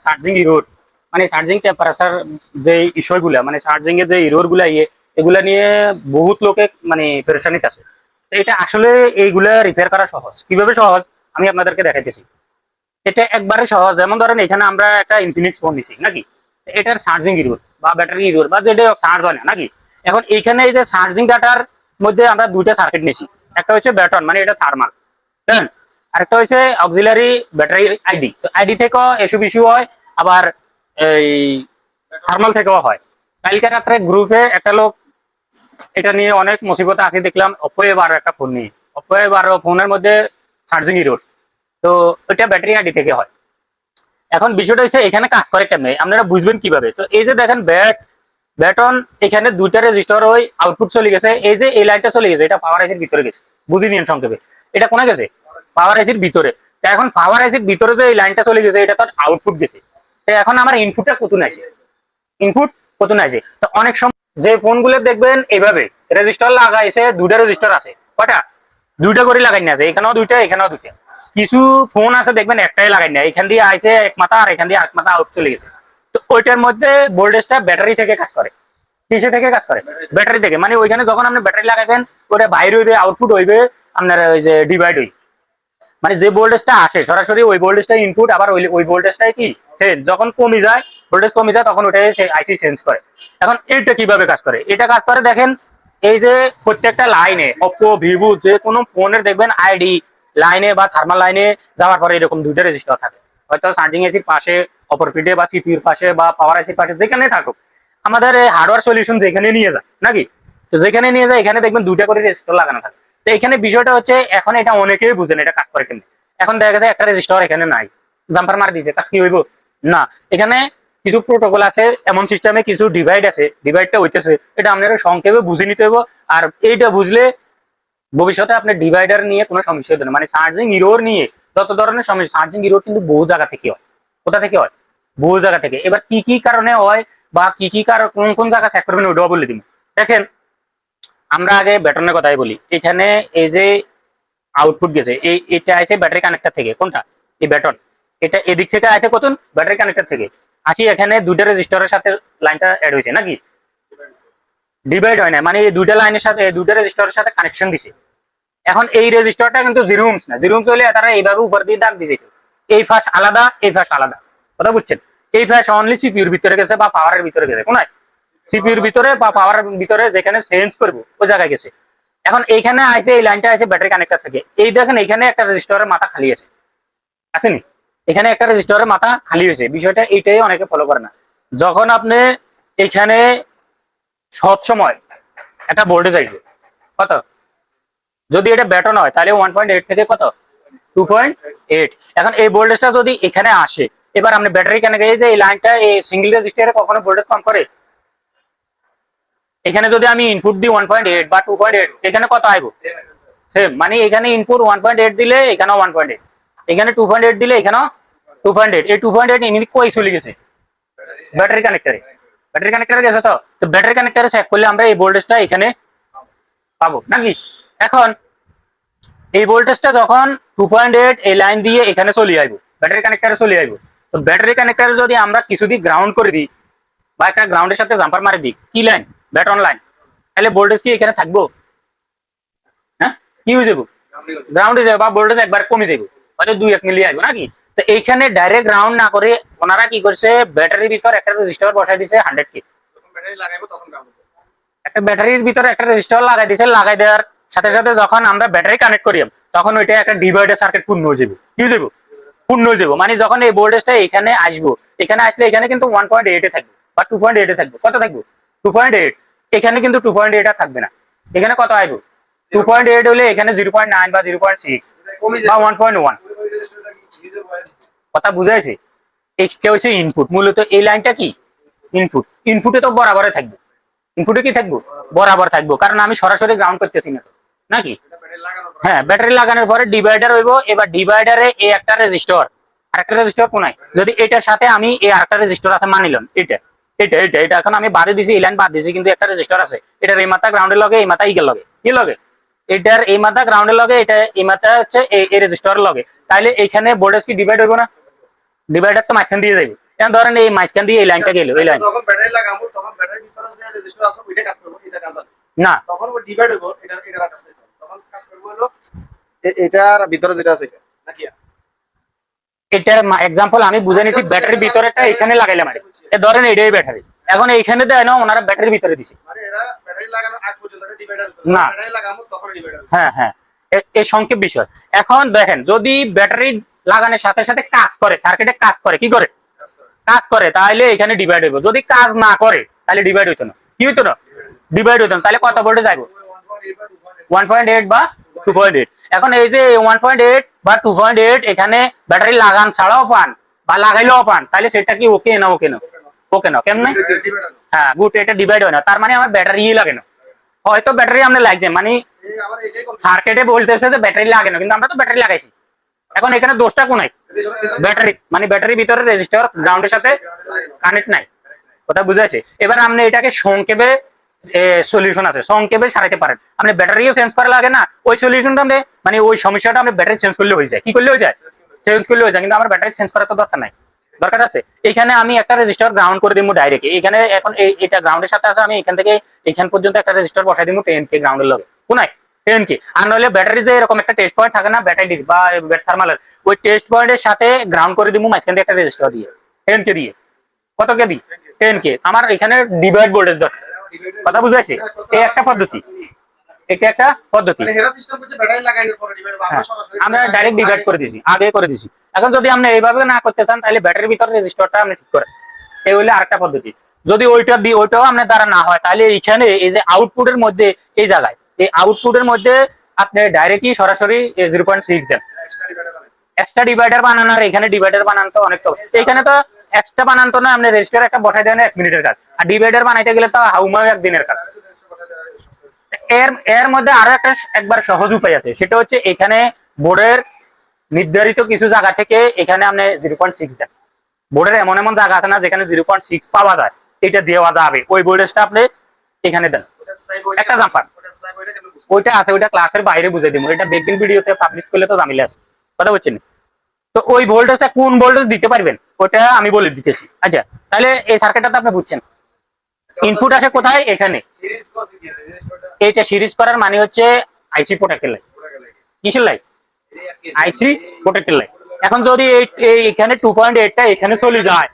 Charging error, মানে charging temperature যে বিষয়গুলা, মানে চার্জিং এর যে ইরোর গুলা এগুলা নিয়ে বহুত লোকে মানে পেরেশানিতে আছে। তো এটা আসলে এইগুলা রিপেয়ার করা সহজ। কিভাবে সহজ আমি আপনাদেরকে দেখাইতেছি। এটা একবারে সহজ। যেমন ধরেন এখানে আমরা একটা ইনফিনিক্স ফোন নিছি নাকি, এটার চার্জিং ইরোর বা ব্যাটারি ইরোর বা যেটা চার্জ হয় না নাকি, এখন এইখানে এই যে চার্জিং ডাটার মধ্যে আমরা দুইটা সার্কিট নিছি। একটা হচ্ছে ব্যাটন, মানে এটা থার্মাল, হ্যাঁ, আরেকটা হচ্ছে অক্সিলারি ব্যাটারি আইডি। তো আইডি থেকেও এসব ইস্যু হয়, আবার এই থার্মাল থেকেও হয়। কালকে রাত্রে গ্রুপে একটা লোক এটা নিয়ে অনেক মুসিবতে আছে, দেখলাম অপো এ12 একটা ফোন নিয়ে, অপো এ12 ফোনের মধ্যে চার্জিং ইরোর। তো ওইটা ব্যাটারি আইডি থেকে হয়। এখন বিষয়টা হচ্ছে এখানে কাজ করে কেমনে, আপনারা বুঝবেন কিভাবে। তো এই যে দেখেন ব্যাটন, এখানে দুইটা রেজিস্টার ওই আউটপুট চলে গেছে, এই যে এই লাইনটা চলে গেছে, এটা পাওয়ার আইসির ভিতরে গেছে। বুঝি নিন সংক্ষেপে, এটা কোনে গেছে? পাওয়ার আইসির ভিতরে। তো এখন পাওয়ার আইসির ভিতরে যে এই লাইনটা চলে গেছে, এটা তো আউটপুট গেছে। তো এখন আমার ইনপুটটা কতন আছে, ইনপুট কতন আছে। তো অনেক সময় যে ফোনগুলো দেখবেন এইভাবে রেজিস্টার লাগাইছে, দুইটা রেজিস্টার আছে, কটা? দুইটা করে লাগাই না আছে, এখানেও দুইটা এখানেও দুইটা। কিছু ফোন আছে দেখবেন একটাই লাগাই না, এখান দিয়ে আইছে এক মাথা আর এখান দিয়ে এক মাথা আউট চলে গেছে। তো ওইটার মধ্যে ভোল্টেজটা ব্যাটারি থেকে কাজ করে। কিসে থেকে কাজ করে? ব্যাটারি থেকে। মানে ওইখানে যখন আপনি ব্যাটারি লাগাবেন, ওটা বাইরে হইবে, আউটপুট হইবে আপনার ওই যে ডিভাইড হই, মানে যে ভোল্টেজটা আসে সরাসরি ওই ভোল্টেজটা ইনপুট, আবার ওই ভোল্টেজটাই কি চেঞ্জ। যখন কমে যায়, ভোল্টেজ কমে যায়, তখন ওটাই আইসি চেঞ্জ করে। এখন এটা কিভাবে কাজ করে? এটা কাজ করে দেখেন, এই যে প্রত্যেকটা লাইনে অপো ভিভো যে কোনো ফোনের দেখবেন আইডি লাইনে বা থার্মাল লাইনে যাওয়ার পরে এরকম দুইটা রেজিস্টার থাকে। হয়তো চার্জিং এসির পাশে, অপর পিঠে বা সিপিউর পাশে বা পাওয়ার আইসির পাশে, যেখানে থাকুক আমাদের হার্ডওয়্যার সলিউশন যেখানে নিয়ে যায় নাকি, তো যেখানে নিয়ে যায় এখানে দেখবেন দুইটা করে রেজিস্টার লাগানো থাকে। তো এখানে বিষয়টা হচ্ছে, এখন এটা অনেকেই বুঝেন এটা কাজ করে কেমনে। এখন দেখা গেছে একটা রেজিস্টার এখানে নাই, জাম্পার মার দিয়েছে, কাজ কি হইব না। এখানে কিছু প্রোটোকল আছে, এমন সিস্টেমে কিছু ডিভাইড আছে, ডিভাইডটা হইতেছে, এটা আপনারা সংক্ষেপে বুঝে নিতে হইব। আর এইটা বুঝলে ভবিষ্যতে আপনি ডিভাইডার নিয়ে কোনো সমস্যা হবে না। মানে চার্জিং ইরোর নিয়ে যত ধরনের সমস্যা, চার্জিং ইরোর কিন্তু বহু জায়গা থেকে হয়। কোথা থেকে হয়? বহু জায়গা থেকে। এবার কি কি কারণে হয় বা কি কি কারণ, কোন কোন জায়গা চেক করবেন ওটাও বলে দিব। দেখেন, আমরা আগে ব্যাটনের কথাই বলি। এখানে এই যে আউটপুট গেছে, এটা আছে ব্যাটারি কানেক্টর থেকে। কোনটা? এই ব্যাটন। এটা এদিক থেকে আছে কতন? ব্যাটারি কানেক্টর থেকে আসি। এখানে দুইটা রেজিস্টারের সাথে লাইনটা অ্যাড হয়েছে নাকি, ডিভাইড হয় না, মানে এই দুইটা লাইনের সাথে, দুইটা রেজিস্টারের সাথে কানেকশন দিছে। এখন এই রেজিস্টারটা কিন্তু জিরো ওহমস না, জিরো ওহমস হলে তারা এইভাবে উপর দিয়ে দাগ দিয়েছে, এই ফাঁস আলাদা, এই ফাঁস আলাদা। কথা বুঝছেন? এই ফাঁস অনলি সিপিউর ভিতরে গেছে বা পাওয়ারের ভিতরে গেছে। কোনায়? সিপিউর ভিতরে বা পাওয়ারের ভিতরে, যেখানে চেঞ্জ করবো ওই জায়গায় গেছে। এখন এইখানে আছে, এই লাইনটা আছে ব্যাটারি কানেক্টর থেকে। এই দেখেন এখানে একটা রেজিস্টারের মাথা খালি আছে, আসেনি? এখানে একটা রেজিস্টারের মাথা খালি হয়েছে। বিষয়টা এইটাই অনেকে ফলো করে না। যখন আপনি এখানে সব সময় একটা ভোল্টেজ আসবে, কত? যদি এটা ব্যাটন হয় তাহলে 1.8 থেকে কত? 2.8। এখন এই ভোল্টেজটা যদি এখানে আসে, এবার আপনি ব্যাটারি কানেক্ট, এই যে এই লাইনটা এই সিঙ্গেল রেজিস্টারে কখনো ভোল্টেজ কম করে? এখানে যদি আমি ইনপুট দিই 1.8 বা 2.8, এখানে কত আইব? সেম। মানে এখানে ইনপুট 1.8 দিলে এখানেও 1.8, এখানে 2.8 দিলে এখানেও 2.8। এই 2.8 ইউনিট কই চলে গেছে? ব্যাটারি কানেক্টরে। ব্যাটারি কানেক্টরে গেছে। তো তো ব্যাটারি কানেক্টরে চেক করলে আমরা এই ভোল্টেজটা এখানে পাবো নাকি। এখন এই ভোল্টেজটা যখন 2.8 এই লাইন দিয়ে এখানে চলে আসবো, ব্যাটারি কানেক্টরে চলে আসবো। তো ব্যাটারি কানেক্টরে যদি আমরা কিছু দিক গ্রাউন্ড করে দিই বা একটা গ্রাউন্ডের সাথে জাম্পার মারি দিই, কি লাইন? Baton line. তাহলে ভোল্টেজ কি এখানে থাকবো? হ্যাঁ, কি হয়ে যাবো? গ্রাউন্ডে যাবো বা ভোল্টেজ একবার কমে যাবো, হয়তো 2-1 মিলিয়ে আসবো নাকি। তো এইখানে ডাইরেক্ট গ্রাউন্ড না করে ওনারা কি করছে, ব্যাটারির ভিতর একটা রেজিস্টার বসাই দিছে 100 কে। একটা ব্যাটারির ভিতরে একটা রেজিস্টার লাগাই দিছে, লাগাই দেওয়ার সাথে সাথে যখন আমরা ব্যাটারি কানেক্ট করি, তখন ওইটা একটা ডিভাইডার সার্কিট পূর্ণ হয়ে যাবে। কি হয়ে যাবো? পূর্ণ হয়ে যাবো। মানে যখন এই ভোল্টেজটা এখানে আসবো, এখানে আসলে এখানে কিন্তু 1.8 এ থাকবে বা 2.8 এ থাকবে। কত থাকবে? 2.8। এখানে কিন্তু 2.8 আর থাকবে না, এখানে কত আসবে? 2.8 হলে এখানে 0.9 বা 0.6 বা 1.1। কথা বুঝাইছে? এইটা হচ্ছে ইনপুট। মূলত এই লাইনটা কি ইনপুট। ইনপুটে তো বরাবরে থাকবে, ইনপুটে কি থাকবো? বরাবর থাকবো, কারণ আমি সরাসরি গ্রাউন্ড করতেছি না তো নাকি। হ্যাঁ, ব্যাটারি লাগানোর পরে ডিভাইডার হইব। এবার ডিভাইডারে এই একটা রেজিস্টার, আরেকটা রেজিস্টার কোনায়, যদি এটার সাথে আমি এই আরেকটা রেজিস্টার আছে মানিলাম, এটা এটা এটা এটা এখন আমি বাদে দিছি, এই লাইন বাদ দিছি, কিন্তু একটা রেজিস্টার আছে, এটার এই মাথা গ্রাউন্ডের লগে, এই মাথা ইগের লগে, কি লগে? এটার এই মাথা গ্রাউন্ডের লগে, এটা এই মাথা হচ্ছে এই রেজিস্টারের লগে। তাইলে এখানে ভোল্টেজ কি ডিভাইড হইব না? ডিভাইডার তো মাঝখান দিয়ে যাবে। এখন ধরেন এই মাঝখান দিয়ে এই লাইনটা গেল, এই লাইন যখন ব্যাটারি লাগাবো তখন ব্যাটারির ভিতরে যে রেজিস্টার আছে ওইটা কাজ করবে, এটা কাজ হবে না। তখন ও ডিভাইড হবে, এটা কাজ করবে, তখন কাজ করবে হলো এটার ভিতরে যেটা আছে এটা নাকি। এটার এক্সাম্পল আমি বুঝে নিছি, ব্যাটারির ভিতরেটা এখানে লাগাইলাম আরে, ধরেন এটাই ব্যাটারি, এখন এইখানে দেয় না ওনারা ব্যাটারির ভিতরে দিছে, মানে এরা ব্যাটারি লাগানোর আগ পর্যন্ত এটা ডিভাইডার না। ব্যাটারি লাগাবো তখন ডিভাইডার। হ্যাঁ হ্যাঁ, এই সংক্ষেপ বিষয়। এখন দেখেন যদি ব্যাটারি লাগানোর সাথে সাথে কাজ করে, সার্কিটে কাজ করে, কি করে কাজ করে, তাহলে এখানে ডিভাইড হইব। যদি কাজ না করে তাহলে ডিভাইড হইতো না, কি হইতো না, ডিভাইড হইতো না। তাহলে কত ভোল্টে যাইব, 1.8 বা 2.8। এখন এই যে 1.8 বা 2.8 এখানে ব্যাটারি লাগান ছাড়াও পান বা লাগাইলেও পান, তাহলে সেটা কি ওকে না, ওকে না, ওকে না, কেমনে? হ্যাঁ গুড, এটা ডিভাইড হয় না, তার মানে আমার ব্যাটারি লাগে না। হয়তো ব্যাটারি আমরা লাগছে, মানে সার্কিটে বলতেছে যে ব্যাটারি লাগে না, কিন্তু আমরা তো ব্যাটারি লাগাইছি। এখন এখানে দোষটা কোনায়, ব্যাটারি, মানে ব্যাটারির ভিতরে রেজিস্টার গ্রাউন্ডের সাথে কানেক্ট নাই, কথা বুঝাইছে। এবার আপনি এটাকে সংক্ষেপে সলিউশন আছে, সংক্ষেপে সারাইতে পারেন। আপনি ব্যাটারিও চেঞ্জ করা লাগে না, ওই সলিউশনটা আপনি মানে ওই সমস্যাটা আপনি ব্যাটারি চেঞ্জ করলে হয়ে যায়, কি করলে হয়ে যায়, চেঞ্জ করলে হয়ে যায়। কিন্তু আমার ব্যাটারি চেঞ্জ করার তো দরকার নাই, দরকার আছে এখানে আমি একটা রেজিস্টার গ্রাউন্ড করে দিব ডাইরেক্ট এখানে। এখন এটা গ্রাউন্ডের সাথে আছে, আমি এখান থেকে এখান পর্যন্ত একটা রেজিস্টার বসাই দিব 10K গ্রাউন্ডের লগে, কোনায় 10K। আর নইলে ব্যাটারি যে এরকম একটা টেস্ট পয়েন্ট থাকে না ব্যাটারি বা থার্মালের, ওই টেস্ট পয়েন্টের সাথে গ্রাউন্ড করে দিব মাঝখান দিয়ে একটা রেজিস্টার দিয়ে 10K দিয়ে। কত কে দিই, 10K। আমার এখানে ডিভাইড ভোল্টেজ দরকার, কথা বুঝাইছে। এই একটা পদ্ধতি, এটা একটা পদ্ধতি। মানে হেরা সিস্টেম করছে ব্যাটারি লাগানোর পরে ডিভাইড বা আমরা সরাসরি আমরা ডাইরেক্ট ডিভাইড করে দিছি, আগে করে দিছি। এখন যদি আপনি এইভাবে না করতে চান তাহলে ব্যাটারির ভিতরে রেজিস্টারটা আপনি ঠিক করেন, এই হইলে আরেকটা পদ্ধতি। যদি ওইটা দিয়ে ওইটাও আপনার দ্বারা না হয় তাহলে এইখানে এই যে আউটপুটের মধ্যে এই জায়গায় এই আউটপুটের মধ্যে আপনি ডাইরেক্টলি সরাসরি 0.6 দেন। এক্সট্রা ডিভাইডার বানানোর এখানে ডিভাইডার বানানো তো অনেক, তো এখানে তো এক্সট্রা বানানো তো না, আপনি রেজিস্টার একটা বসাই দেন 1 মিনিটের কাজ, আর ডিভাইডার বানাইতে গেলে তো হাউমাউ 1 দিনের কাজ। এর এর মধ্যে আরো একটা একবার সহজ উপায় আছে, সেটা হচ্ছে এখানে বোর্ডের নির্ধারিত কিছু জায়গা থেকে এখানে আপনি 0.6 দেন। বোর্ডের এমন এমন জায়গা আছে না যেখানে 0.6 পাওয়া যায়, এটা দেওয়া যাবে, ওই ভোল্টেজটা আপনি এখানে দেন। একটা জাম্পার ওইটা আছে, ওইটা ক্লাসের বাইরে বুঝাই দিব, এটা বেগিন ভিডিওতে পাবলিশ করলে তো জামিলে আছে, কথা বলছেন। তো ওই ভোল্টেজটা কোন ভোল্টেজ দিতে পারবেন ওটা আমি বলে দিতেছি। আচ্ছা তাহলে এই সার্কিটটা তো আপনি বুঝছেন, ইনপুট আসে কোথায়, এখানে। এইটা সিরিজ করার মানে হচ্ছে আইসি প্রোটেক্টের লাইন, কিসের লাইন, আইসি প্রোটেক্টের লাইন। এখন যদি এখানে 2.8টা এখানে চলে যায়,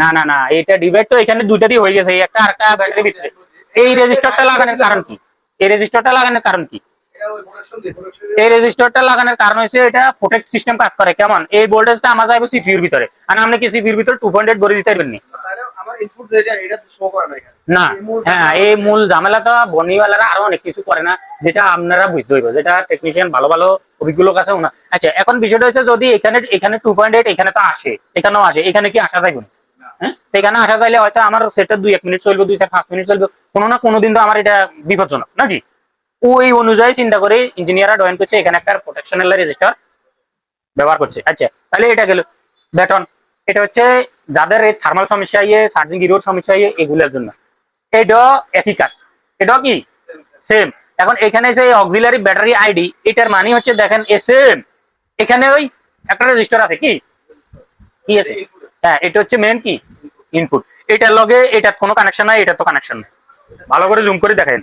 না না না, এটা ডিভাইড তো এখানে দুইটা দিয়ে হয়ে গেছে, একটা আরেকটা ব্যাটারির ভিতরে। এই রেজিস্টারটা লাগানোর কারণ কি, এই রেজিস্টারটা লাগানোর কারণ কি, এই রেজিস্টারটা লাগানোর কারণ হচ্ছে এটা প্রোটেক্ট সিস্টেম কাজ করে। কেমন, এই ভোল্টেজটা আমার যাবে সিপিইউর ভিতরে, আর আপনি কি সিপিইউর ভিতরে 2.8 ভরে দিতে পারবেন না। হ্যাঁ, এই মূল ঝামেলাটা বনিওয়ালারা আরো অনেক কিছু করে না, যেটা আপনারা বুঝতে হইব, যেটা টেকনিশিয়ান ভালো ভালো অভিজ্ঞ লোক আছে ওনা। আচ্ছা এখন বিষয়টা হচ্ছে যদি এখানে 2.8 এখানে তো আসে, এখানেও আসে, এখানে কি আসা যাইব না? হ্যাঁ, এখানে আসা যাইলে হয়তো আমার সেটা 2-1 মিনিট চলবে, 2-5 মিনিট চলবে, কোনো না কোনো দিন তো আমার এটা বিপজ্জনক নাকি। ওই অনুযায়ী চিন্তা করে ইঞ্জিনিয়াররা ড্রয়িং করছে, এখানে একটা প্রোটেকশনাল রেজিস্টার ব্যবহার করছে। আচ্ছা তাহলে এটা গেল ব্যাটন, এটা হচ্ছে যাদের এই থার্মাল সমস্যা ইয়ে চার্জিং ইরোর সমস্যা ইয়ে এগুলোর জন্য। এটা একই কাজ, এটা কি সেম। এখন এখানে যে অক্সিলারি ব্যাটারি আইডি, এটার মানে হচ্ছে দেখেন সেম, এখানে ওই একটা রেজিস্টার আছে, কি কি আছে, হ্যাঁ এটা হচ্ছে মেন কি ইনপুট। এটার লগে এটার কোনো কানেকশন নাই, এটার তো কানেকশন নাই। ভালো করে জুম করে দেখেন,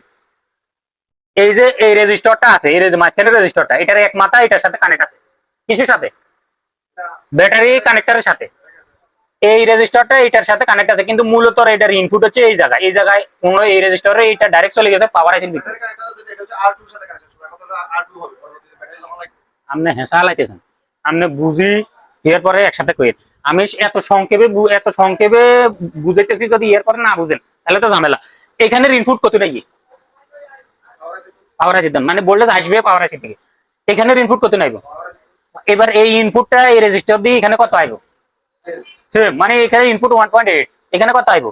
এই যে এই রেজিস্টারটা আছে, এই মাঝখানের রেজিস্টারটা, এটার এক মাথা এটার সাথে কানেক্ট আছে, কিসের সাথে, ব্যাটারি কানেক্টরের সাথে। এই রেজিস্টারটা এটার সাথে কানেক্ট আছে, কিন্তু মূলত এটার ইনপুট হচ্ছে এই জায়গায়, এই জায়গায় কোন এই রেজিস্টারে এটা ডাইরেক্ট চলে গেছে পাওয়ার আইসির ভিতরে। আপনি হেসা লাইতেছেন, আপনি বুঝি এর পরে একসাথে কইেন। আমি এত সংক্ষেপে বুঝাইতেছি, যদি এর পরে না বুঝেন তাহলে তো ঝামেলা। এখানের ইনপুট কতটা গিয়ে পাওয়ার আইসির দাম, মানে ভোল্টেজ আসবে পাওয়ার আইসি থেকে, এখানের ইনপুট কত নাইব। এবার এই ইনপুটটা এই রেজিস্টার দিয়ে এখানে কত আইব, মানে এখানে ইনপুট 1.8, এখানে কত আইব,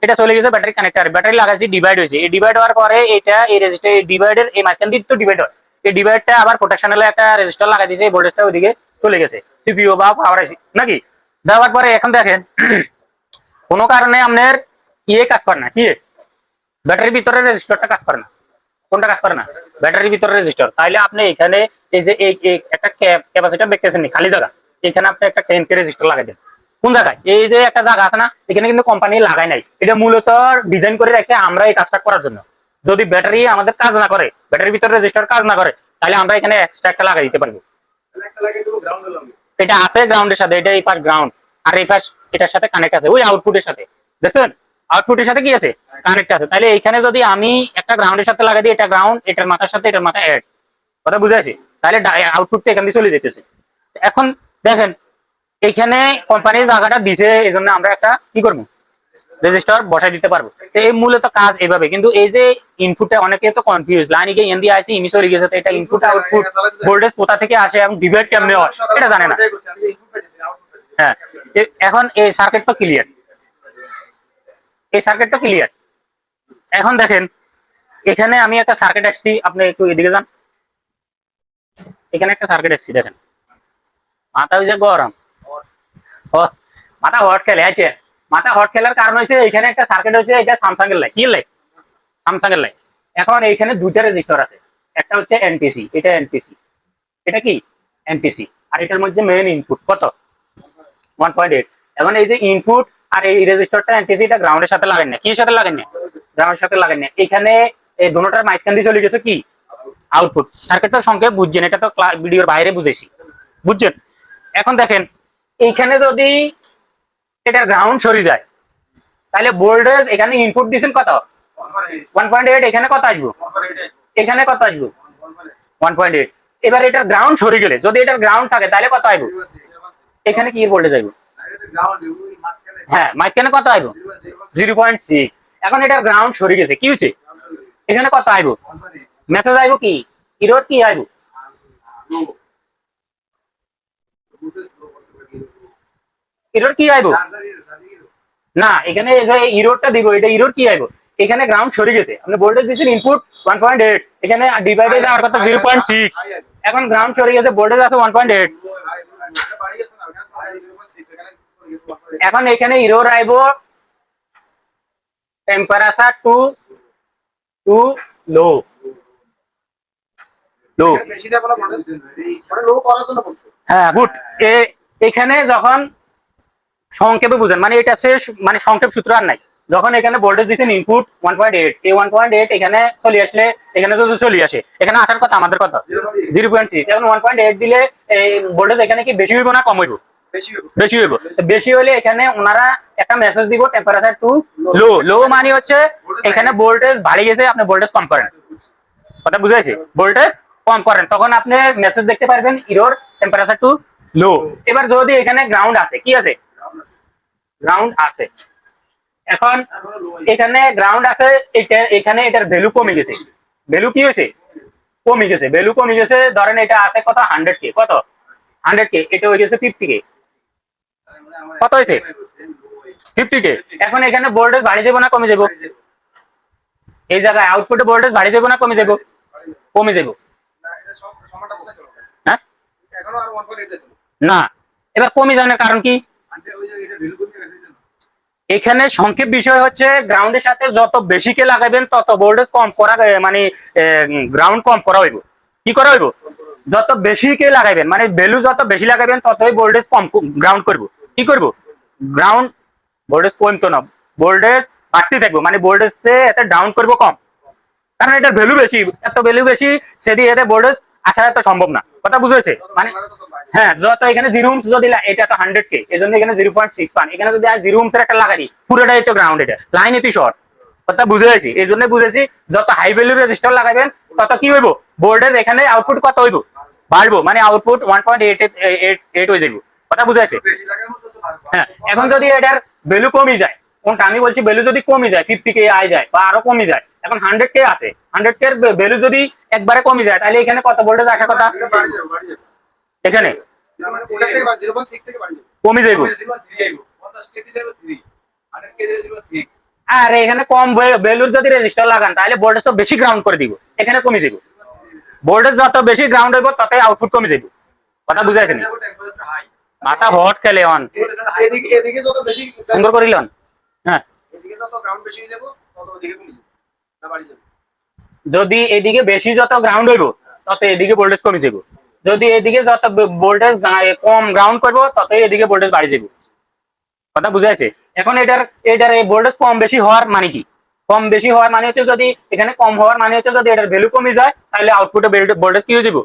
এটা চলে গেছে ব্যাটারি কানেক্টর, ব্যাটারি লাগাইছি, ডিভাইড হয়েছে, এই ডিভাইড হওয়ার পরে এটা এই রেজিস্টার এই ডিভাইডের এই মাঝখান দিয়ে তো ডিভাইড হয়, এই ডিভাইডটা আবার প্রোটেকশনালে একটা রেজিস্টার লাগাই দিয়েছে, এই ভোল্টেজটা ওইদিকে চলে গেছে সিপিইউ বা পাওয়ার আইসি নাকি। দেওয়ার পরে এখন দেখেন কোনো কারণে আপনার ইয়ে কাজ করে না, কি ব্যাটারির ভিতরে রেজিস্টারটা কাজ করে না, কোনটা কাজ করে না, ব্যাটারির ভিতরে রেজিস্টার। তাইলে আপনি এখানে এই যে একটা ক্যাপাসিটর দেখতেছেন খালি জায়গা, এখানে আপনি একটা 10K রেজিস্টার লাগাই দেন। কোন জায়গায়? এই যে একটা জায়গা আছে না, এখানে কিন্তু কোম্পানি লাগায় নাই, এটা মূলত ডিজাইন করে রাখছে আমরা এই কাজটা করার জন্য। যদি ব্যাটারি আমাদের কাজ না করে, ব্যাটারির ভিতরে রেজিস্টার কাজ না করে, তাহলে আমরা এখানে এক্সট্রা একটা লাগাই দিতে পারবো। এটা আছে গ্রাউন্ডের সাথে, এটা এই পাশ গ্রাউন্ড, আর এই পাশ এটার সাথে কানেক্ট আছে, ওই আউটপুটের সাথে। দেখছেন আউটপুটের সাথে কি আছে? কানেক্ট আছে। তাহলে এইখানে যদি আমি একটা গ্রাউন্ডের সাথে লাগাই দিই, এটা গ্রাউন্ড, এটার মাথার সাথে এটার মাথা অ্যাড, কথা বুঝে আসি? তাহলে আউটপুটটা এখান দিয়ে চলে যেতেছে। এখন দেখেন এইখানে কোম্পানির জায়গাটা দিছে, এই জন্য আমরা একটা কি করবো, রেজিস্টার বসাই দিতে পারবো। তো এই মূলত কাজ এইভাবে। কিন্তু এই যে ইনপুটটা অনেকে তো কনফিউজ, লাইন গিয়ে এন দিয়ে আসি ইমি চলে গেছে, তো এটা ইনপুট আউটপুট ভোল্টেজ কোথা থেকে আসে এবং ডিভাইড কেমনে হয় এটা জানে না। হ্যাঁ, এখন এই সার্কিট তো ক্লিয়ার, এই সার্কিট তো ক্লিয়ার। এখন দেখেন এখানে আমি একটা সার্কিট আসছি, আপনি একটু এদিকে যান, এখানে একটা সার্কিট আসছি দেখেন, মাথা হয়েছে গরম, মাথা হট খেলে আছে। মাথা হট খেলার কারণ হচ্ছে এখানে একটা সার্কিট হচ্ছে, এটা স্যামসাং এর লাইট, কি লাইট? স্যামসাং এর লাইট। এখন এইখানে দুইটা রেজিস্টার আছে, একটা হচ্ছে এনটিসি, এটা এনটিসি, এটা কি এনটিসি, আর এটার মধ্যে মেইন ইনপুট কত 1.8। এখন এই যে ইনপুট আর এই রেজিস্টারটা এনটিসি, এটা গ্রাউন্ডের সাথে লাগান না, কি সাথে লাগান না, গ্রাউন্ডের সাথে লাগান না। এখানে এই দুটোটার মাঝখান দিয়ে চলে গেছে কি আউটপুট। সার্কিটটার সংক্ষেপ বুঝছেন, এটা তো ভিডিওর বাইরে বুঝেছি, বুঝছেন? এখন দেখেন এইখানে যদি এটা গ্রাউন্ড সরে যায়, তাহলে ভোল্টেজ এখানে ইনপুট দিয়েছেন কত 1.8, এখানে কত আসবো, এখানে কত আসবো 1.8। এবার এটার গ্রাউন্ড সরে গেলে, যদি এটার গ্রাউন্ড থাকে তাহলে কত আসবো, এখানে কি ভোল্টেজ আসবো, হ্যাঁ মাঝখানে কত আসবো 0.6। এখন এটার গ্রাউন্ড সরে গেছে, কি হয়েছে, এখানে কত আসবো, মেসেজ আসবো কি, ইরোর কি আসবো, ইরোর কি আসবো না, এখানে ইরোরটা দিব, এটা ইরোর কি আসবো, এখানে গ্রাউন্ড সরে গেছে, আপনি ভোল্টেজ দিয়েছেন ইনপুট 1.8, এখানে ডিভাইডে যাওয়ার কথা 0.6, এখন গ্রাউন্ড সরে গেছে, ভোল্টেজ আছে 1.8। এখন এখানে ইরোর আইবো টেম্পারেচার টু টু লো, লো, হ্যাঁ গুড। এখানে যখন সংক্ষেপে বুঝেন, মানে এটা শেষ, মানে সংক্ষেপ সূত্র আর নাই। যখন এখানে ভোল্টেজ দিচ্ছেন ইনপুট 1.8, এই 1.8 এখানে চলে আসলে, এখানে যদি চলে আসে, এখানে আসার কথা আমাদের কথা 0.6। এখন 1.8 দিলে এই ভোল্টেজ এখানে কি বেশি হইব না কম হইব, বেশি হইব। বেশি হলে এখানে ওনারা একটা মেসেজ দিব টেম্পারেচার টু লো। লো মানে হচ্ছে এখানে ভোল্টেজ বাড়ি গেছে, আপনি ভোল্টেজ কম করেন, কথা বুঝাইছি, ভোল্টেজ কম করেন, তখন আপনি মেসেজ দেখতে পারবেন ইরোর টেম্পারেচার টু লো। এবার যদি এখানে গ্রাউন্ড আছে, কি আছে, গ্রাউন্ড আছে, এখন এখানে গ্রাউন্ড আছে, এটা এখানে এটার ভ্যালু কমে গেছে, ভ্যালু কি হয়েছে, কমে গেছে, ভ্যালু কমে গেছে। ধরেন এটা আছে কত 100K, কত 100K, এটা হয়ে গেছে 50K, কত হয়েছে 50K। এখন এখানে ভোল্টেজ বাড়ি যাবো না কমে যাবো, এই জায়গায় আউটপুটে ভোল্টেজ বাড়ি যাবো না কমে যাবো, কমে যাবো, হ্যাঁ না। এবার কমে যাওয়ার কারণ কি, এখানে সংক্ষেপ বিষয় হচ্ছে গ্রাউন্ডের সাথে যত বেশি কে লাগাবেন তত ভোল্টেজ কম করা, মানে গ্রাউন্ড কম করা হইব, কি করা হইব, যত বেশি কে লাগাবেন, মানে ভ্যালু যত বেশি লাগাবেন ততই ভোল্টেজ কম গ্রাউন্ড করব, কি করব, গ্রাউন্ড ভোল্টেজ কমতো না, ভোল্টেজ বাড়তে থাকবো, মানে ভোল্টেজ এত ডাউন করব কম, কারণ এটার ভ্যালু বেশি, এত ভ্যালু বেশি সেদি এতে ভোল্টেজ আসা এত সম্ভব না, কথা বুঝেছে? মানে হ্যাঁ, যত এখানে 0 ওহমস যদি এটা তো 100K, এজন্য এখানে 0.6 পান, এখানে যদি 0 ওহমস এর একটা লাগাই পুরোটাই তো গ্রাউন্ড, এটা লাইন এটি শর্ট, কথা বুঝেছি? এই জন্য বুঝেছি যত হাই ভ্যালু রেজিস্টার লাগাবেন তত কি হইব, ভোল্টেজ এখানে আউটপুট কত হইব, বাড়বো, মানে আউটপুট 1.8 হয়ে যাবে, কথা বুঝেছে? হ্যাঁ, এখন যদি এটার ভ্যালু কমে যায়, কোনটা আমি বলছি, ভ্যালু যদি কমে যায় 50K আয় যায় বা আরো কমে যায়, এখন 100K আছে, 100K এর ভ্যালু যদি একবারে কমে যায়, তাহলে এখানে কত ভোল্টেজ আসার কথা, এখানে কমে যাইব, আর এখানে কম ভ্যালুর যদি রেজিস্টার লাগান তাহলে ভোল্টেজ তো বেশি গ্রাউন্ড করে দিব, এখানে কমে যাবে, ভোল্টেজ যত বেশি গ্রাউন্ড হইব ততই আউটপুট কমে যাবে, কথা বুঝাইছেন? মাথা হট খেলে অন, এদিকে যত বেশি সুন্দর করিলেন, হ্যাঁ এদিকে যত গ্রাউন্ড বেশি হয়ে যাব তত ওদিকে কমে যাবে, না বাড়ি যাবে। যদি এদিকে বেশি যত গ্রাউন্ড হইব তত এদিকে ভোল্টেজ কমে যাবে, যদি এদিকে যত ভোল্টেজ কম গ্রাউন্ড করবো ততই এদিকে ভোল্টেজ বাড়ি যাবে। কথা বুঝাইছে? এখন এটার এই ভোল্টেজ কম বেশি হওয়ার মানে কি? কম বেশি হওয়ার মানে হচ্ছে যদি এখানে কম হওয়ার মানে হচ্ছে যদি এটার ভ্যালু কমে যায় তাহলে আউটপুটে ভোল্টেজ কি হয়ে যাবে?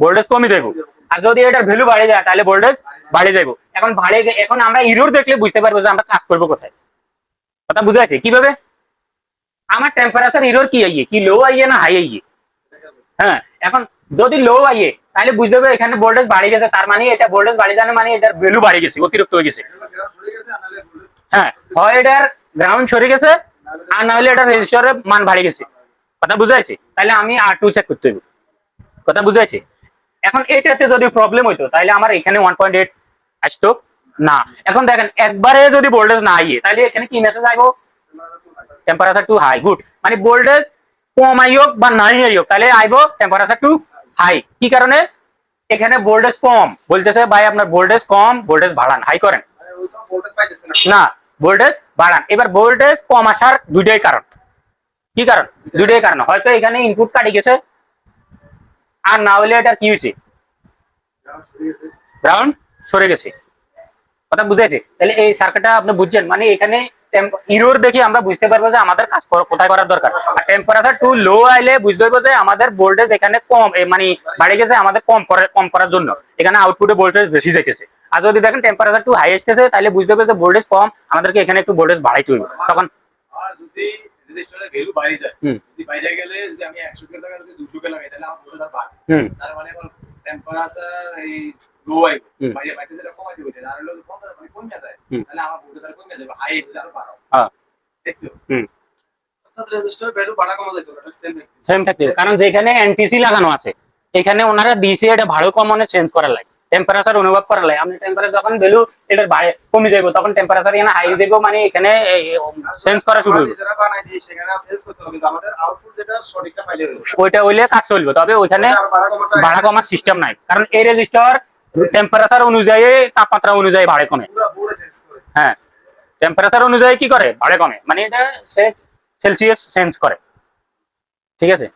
ভোল্টেজ কমে যাবে। আর যদি এটার ভ্যালু বাড়ে যায় তাহলে ভোল্টেজ বাড়ে যাবে। এখন আমরা ইরোর দেখলে বুঝতে পারবো যে আমরা কাজ করবো কোথায়। কথা বুঝাইছে? কিভাবে? আমার টেম্পারেচার ইরোর কি আইয়ে, কি লো আইয়ে না হাই আইয়ে? হ্যাঁ, এখন যদি লো আইয়ে তাহলে বুঝতে হবে এখানে ভোল্টেজ বাড়ে গেছে, তার মানে এটা ভোল্টেজ বাড়ে যাবে মানে এটার ভ্যালু বাড়ে গেছে, অতিরিক্ত হয়ে গেছে। হ্যাঁ, হয় এটার গ্রাউন্ড সরে গেছে আর না হলে এটা রেজিস্টারের মান বাড়ে গেছে। কথা বুঝাইছে? তাহলে আমি R2 চেক করতে হবে। কথা বুঝাইছে? এখন এটাতে যদি প্রবলেম হইতো তাহলে আমার এখানে 1.8 আসতো না। এখন দেখেন একবারে যদি ভোল্টেজ না আইয়ে তাহলে এখানে কি মেসেজ আইবো? Temperature too high. গুড, মানে ভোল্টেজ কম আই হোক বা নাই আই হোক তাহলে আইবো টেম্পারেচার টু হাই। কি কারণে? এখানে ভোল্টেজ কম বলতেছে ভাই আপনার ভোল্টেজ কম, ভোল্টেজ বাড়ান, হাই করেন না, ভোল্টেজ বাড়ান। এবার ভোল্টেজ কম আসার দুইটাই কারণ। কি কারণ? দুইটাই কারণ, হয়তো এখানে ইনপুট কাটি গেছে আর না হলে এটা কি হয়েছে, গ্রাউন্ড সরে গেছে। কথা বুঝাইছে? তাহলে এই সার্কিটটা আপনি বুঝছেন, মানে এখানে ইরোর দেখে আমরা বুঝতে পারবো যে আমাদের কাজ কোথায় করার দরকার। আর টেম্পারেচার টু লো আইলে বুঝতে পারবো যে আমাদের ভোল্টেজ এখানে কম, মানে বাড়ে গেছে আমাদের কম করার জন্য এখানে আউটপুটে ভোল্টেজ বেশি যাইতেছে। আর যদি দেখেন টেম্পারেচার টু হাই আসতেছে তাহলে বুঝতে পারবে যে ভোল্টেজ কম, আমাদেরকে এখানে একটু ভোল্টেজ বাড়াইতে হবে। তখন আর যদি রেজিস্টারের ভ্যালু বাড়ে যায়, যদি বাইরে গেলে যদি আমি 100 কে টাকা যদি 200 কে লাগাই তাহলে আমার ভোল্টেজ আর বাড়ে। তার মানে আমার টেম্পারেচার এই লো আইব, বাইরে বাইরে যেটা কমাই দিবে আর হলো মানে কমে যায়, তাহলে আমার ভোল্টেজ আর কমে যাবে, হাই হয়ে যাবে বাড়াও। হ্যাঁ, দেখছো? অর্থাৎ রেজিস্টারের ভ্যালু বাড়া কমা যাইতো না, সেম থাকবে। কারণ যেখানে এনটিসি লাগানো আছে এখানে ওনারা দিয়েছে এটা ভালো কম মানে চেঞ্জ করা লাগে, টেম্পারেচার অনুভব করা লাগে। আপনি টেম্পারেচার যখন ভ্যালু এটার বাইরে কমে যাবে তখন টেম্পারেচার এখানে হাই যাবে, মানে এখানে চেঞ্জ করা শুরু হবে। যারা বানাই দিয়ে সেখানে চেঞ্জ করতে হবে, কিন্তু আমাদের আউটপুট যেটা সঠিকটা ফাইলে রয়েছে ওইটা হইলে কাজ চলবে, তবে ওইখানে ভাড়া কমার সিস্টেম নাই। কারণ এই রেজিস্টার টেম্পারেচার অনুযায়ী তাপমাত্রা অনুযায়ী ভাড়া কমে। পুরো পুরো চেঞ্জ করে। হ্যাঁ, টেম্পারেচার অনুযায়ী কি করে ভাড়া কমে, মানে এটা সে সেলসিয়াস চেঞ্জ করে। ঠিক আছে?